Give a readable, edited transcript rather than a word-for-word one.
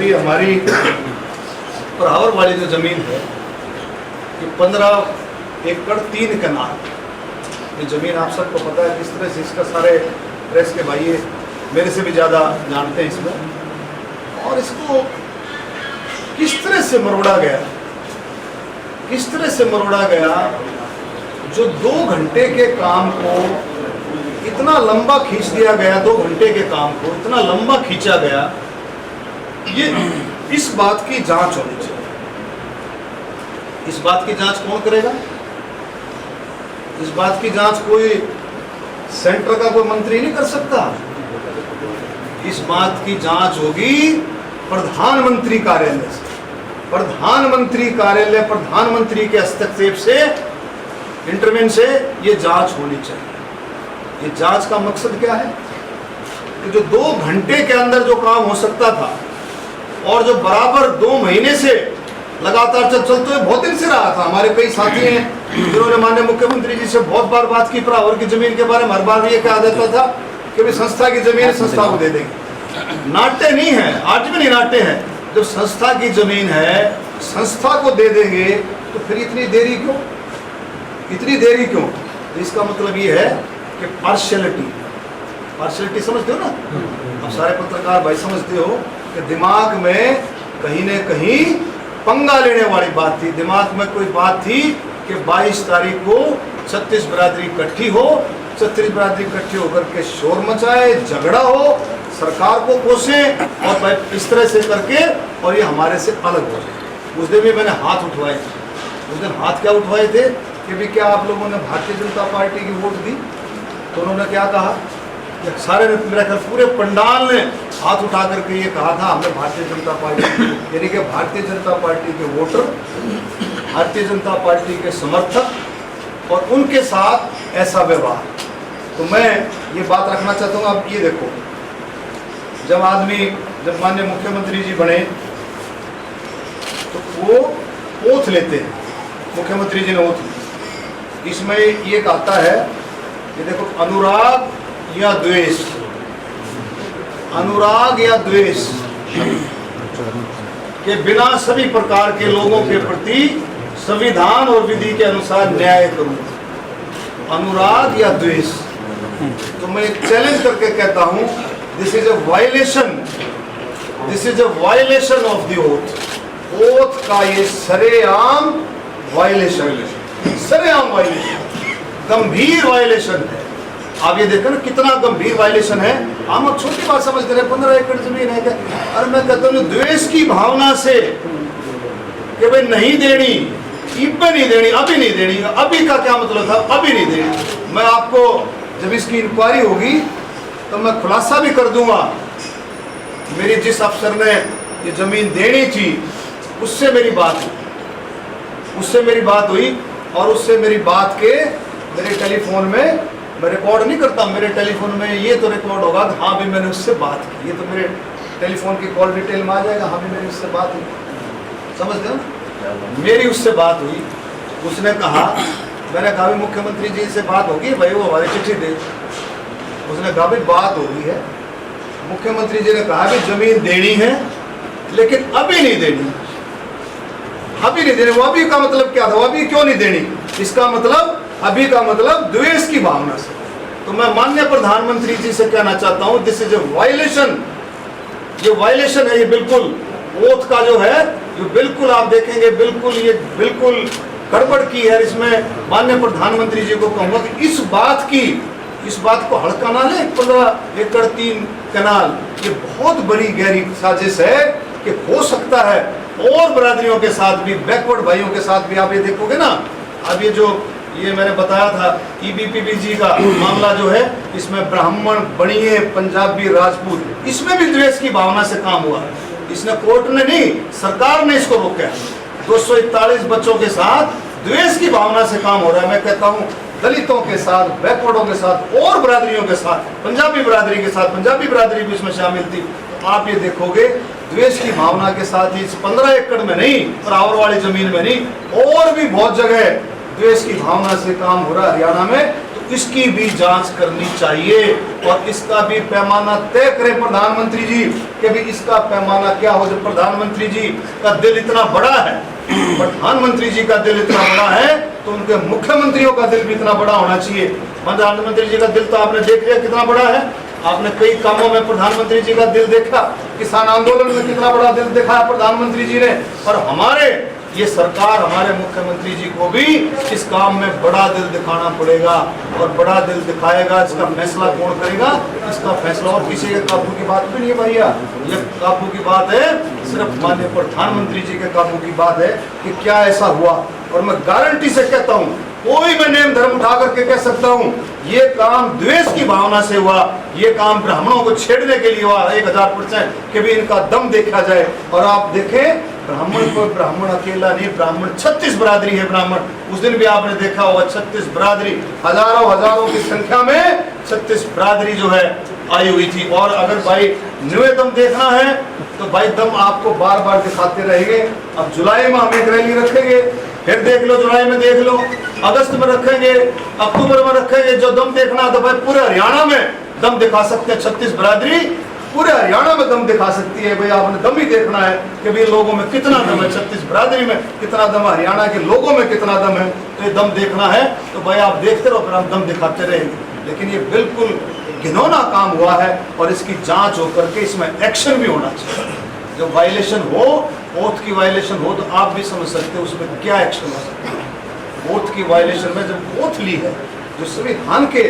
अभी हमारी बराबर वाली जो ज़मीन है कि 15 एकड़ 3 कनाल, ये ज़मीन आप सबको पता है किस तरह से, इसका सारे प्रेस के भाई मेरे से भी ज़्यादा जानते हैं इसमें, और इसको किस तरह से मरोड़ा गया, किस तरह से मरोड़ा गया, जो 2 घंटे के काम को इतना लंबा खींच दिया गया, 2 घंटे के काम को इतना लंबा खींचा गया। ये इस बात की जांच होनी चाहिए। इस बात की जांच कौन करेगा? इस बात की जांच कोई सेंटर का कोई मंत्री नहीं कर सकता। इस बात की जांच होगी प्रधानमंत्री कार्यालय से। प्रधानमंत्री कार्यालय, प्रधानमंत्री के हस्तक्षेप से, इंटरवेंशन से ये जांच होनी चाहिए। ये जांच का मकसद क्या है कि जो 2 घंटे के अंदर जो काम हो सकता था और जो बराबर 2 महीने से लगातार चलते हुए बहुत दिन से रहा था। हमारे कई साथी हैं जिन्होंने माननीय मुख्यमंत्री जी से बहुत बार बात की, बराबर की जमीन के बारे में हर बार ये कहा जाता था कि भाई संस्था की जमीन संस्था को दे देंगे। नाट्य नहीं है, आज भी नहीं नाट्य है। जब संस्था की जमीन है संस्था को दे देंगे तो फिर इतनी देरी क्यों, इतनी देरी क्यों? तो इसका मतलब ये है कि पार्शियलिटी समझते हो ना, अब सारे पत्रकार भाई समझते हो कि दिमाग में कहीं न कहीं पंगा लेने वाली बात थी। दिमाग में कोई बात थी कि 22 तारीख को 36 बिरादरी इकट्ठी हो, 36 बिरादरी इकट्ठी होकर के शोर मचाए, झगड़ा हो, सरकार को कोसे और भाई इस तरह से करके और ये हमारे से अलग हो जाए। उस दिन भी मैंने हाथ उठवाए थे। उस दिन हाथ क्या उठवाए थे कि भी क्या आप लोगों ने भारतीय जनता पार्टी की वोट दी? तो उन्होंने क्या कहा, सारे मेरा ख्याल पूरे पंडाल ने हाथ उठा करके ये कहा था हमने भारतीय जनता पार्टी, यानी कि भारतीय जनता पार्टी के वोटर, भारतीय जनता पार्टी के समर्थक और उनके साथ ऐसा व्यवहार। तो मैं ये बात रखना चाहता हूँ। अब ये देखो, जब माननीय मुख्यमंत्री जी बने तो वो ओथ लेते हैं, मुख्यमंत्री जी ने ओथ ली। इसमें ये कहता है कि देखो, अनुराग या द्वेष, अनुराग या द्वेष के बिना सभी प्रकार के लोगों के प्रति संविधान और विधि के अनुसार न्याय करूं। अनुराग या द्वेष, तो मैं चैलेंज करके कहता हूं, this is a violation, this is a violation of the oath. Oath का ये सरेआम वायलेशन, सरेआम वायलेशन, गंभीर वायलेशन है। आप ये देखो ना कितना गंभीर वायलेशन है। हम अब छोटी बात समझते रहे, 15 एकड़ जमीन है क्या? और मैं कहता हूँ द्वेष की भावना से कि भाई नहीं देनी, इब्बे नहीं देनी, अभी नहीं देनी। अभी का क्या मतलब था? अभी नहीं देनी। मैं आपको जब इसकी इंक्वायरी होगी तो मैं खुलासा भी कर दूंगा। मेरी जिस अफसर ने ये जमीन देनी थी उससे मेरी बात हुई, उससे मेरी बात हुई और उससे मेरी बात के मेरे टेलीफोन में, मैं रिकॉर्ड नहीं करता, मेरे टेलीफोन में ये तो रिकॉर्ड होगा कि हाँ भी मैंने उससे बात की। ये तो मेरे टेलीफोन की कॉल डिटेल में आ जाएगा, हाँ भी मेरी उससे बात हुई। समझते हो? मेरी उससे बात हुई, उसने कहा, मैंने कहा भी मुख्यमंत्री जी से बात होगी भाई, वो हमारी चिट्ठी दे। उसने कहा भी बात हो गई है, मुख्यमंत्री जी ने कहा भी जमीन देनी है लेकिन अभी नहीं देनी, अभी नहीं देनी। वो अभी का मतलब क्या था? वो अभी क्यों नहीं देनी? इसका मतलब, अभी का मतलब द्वेष की भावना से। तो मैं माननीय प्रधानमंत्री जी से कहना चाहता हूं, दिस इज ए वायलेशन। ये वायलेशन है, ये बिल्कुल ओथ का जो है, जो बिल्कुल आप देखेंगे बिल्कुल ये बिल्कुल गड़बड़ की है। इसमें माननीय प्रधानमंत्री जी को कहूंगा कि इस बात को हल्का ना ले। 15 एकड़ 3 कनाल, ये बहुत बड़ी गहरी साजिश है कि हो सकता है और बिरादरियों के साथ भी, बैकवर्ड भाइयों के साथ भी। आप ये देखोगे ना, अब ये मैंने बताया था EBPBG का मामला जो है, इसमें ब्राह्मण, बनिए, पंजाबी, राजपूत, इसमें भी द्वेष की भावना से काम हुआ। इसने कोर्ट ने नहीं, सरकार ने इसको रोका। 241 बच्चों के साथ द्वेष की भावना से काम हो रहा है। मैं कहता हूँ दलितों के साथ, बैकवर्डों के साथ और बिरादरियों के साथ, पंजाबी बिरादरी के साथ, पंजाबी बिरादरी भी इसमें शामिल थी। तो आप ये देखोगे द्वेष की भावना के साथ ही इस 15 एकड़ में नहीं, बराबर वाली जमीन में नहीं, और भी बहुत जगह द्वेष की भावना से काम हो रहा है हरियाणा में, तो इसकी भी जांच करनी चाहिए और इसका भी पैमाना तय करें प्रधानमंत्री जी कि भी इसका पैमाना क्या हो। जब प्रधानमंत्री जी का दिल इतना बड़ा है, प्रधानमंत्री जी का दिल इतना बड़ा है, तो उनके मुख्यमंत्रियों का दिल भी इतना बड़ा होना चाहिए। प्रधानमंत्री जी का दिल तो आपने देख लिया कितना बड़ा है, आपने कई कामों में प्रधानमंत्री जी का दिल देखा, किसान आंदोलन में कितना बड़ा दिल दिखाया प्रधानमंत्री जी ने। और हमारे ये सरकार, हमारे मुख्यमंत्री जी को भी इस काम में बड़ा दिल दिखाना पड़ेगा और बड़ा दिल दिखाएगा। इसका फैसला कौन करेगा? इसका फैसला और किसी के काबू की बात भी नहीं है भैया, ये काबू की बात है सिर्फ माननीय प्रधानमंत्री जी के काबू की बात है कि क्या ऐसा हुआ। और मैं गारंटी से कहता हूँ, कोई मैं नेम धर्म उठा करके कह सकता हूँ, ये काम द्वेष की भावना से हुआ, ये काम ब्राह्मणों को छेड़ने के लिए हुआ 1000% कि भी इनका दम देखा जाए। और आप देखें, ब्राह्मण को ब्राह्मण अकेला नहीं, ब्राह्मण 36 बरादरी है ब्राह्मण। उस दिन भी आपने देखा होगा 36 बरादरी, हजारों की संख्या में 36 बरादरी जो है आई हुई थी। और अगर भाई न्यू दम देखना है तो भाई दम आपको बार बार दिखाते रहेंगे। अब जुलाई में हम एक रैली रखेंगे, फिर देख लो, जुलाई में देख लो, अगस्त में रखेंगे, अक्टूबर में रखेंगे। जो दम देखना तो भाई पूरे हरियाणा में दम दिखा सकते हैं। 36 बरादरी पूरे हरियाणा में दम दिखा सकती है। भाई आपने दम ही देखना है कि भाई लोगों में कितना दम है, 36 बरादरी में कितना दम है, हरियाणा के लोगों में कितना दम है। तो ये दम देखना है तो भाई आप देखते रहो, फिर हम दम दिखाते रहेंगे। लेकिन ये बिल्कुल घिनौना काम हुआ है और इसकी जांच होकर के इसमें एक्शन भी होना चाहिए। जब वायलेशन हो, ओथ की वायलेशन हो, तो आप भी समझ सकते हो उसमें क्या एक्शन हो सकता है। ओथ की वायलेशन में जब ओथ ली है, जो संविधान के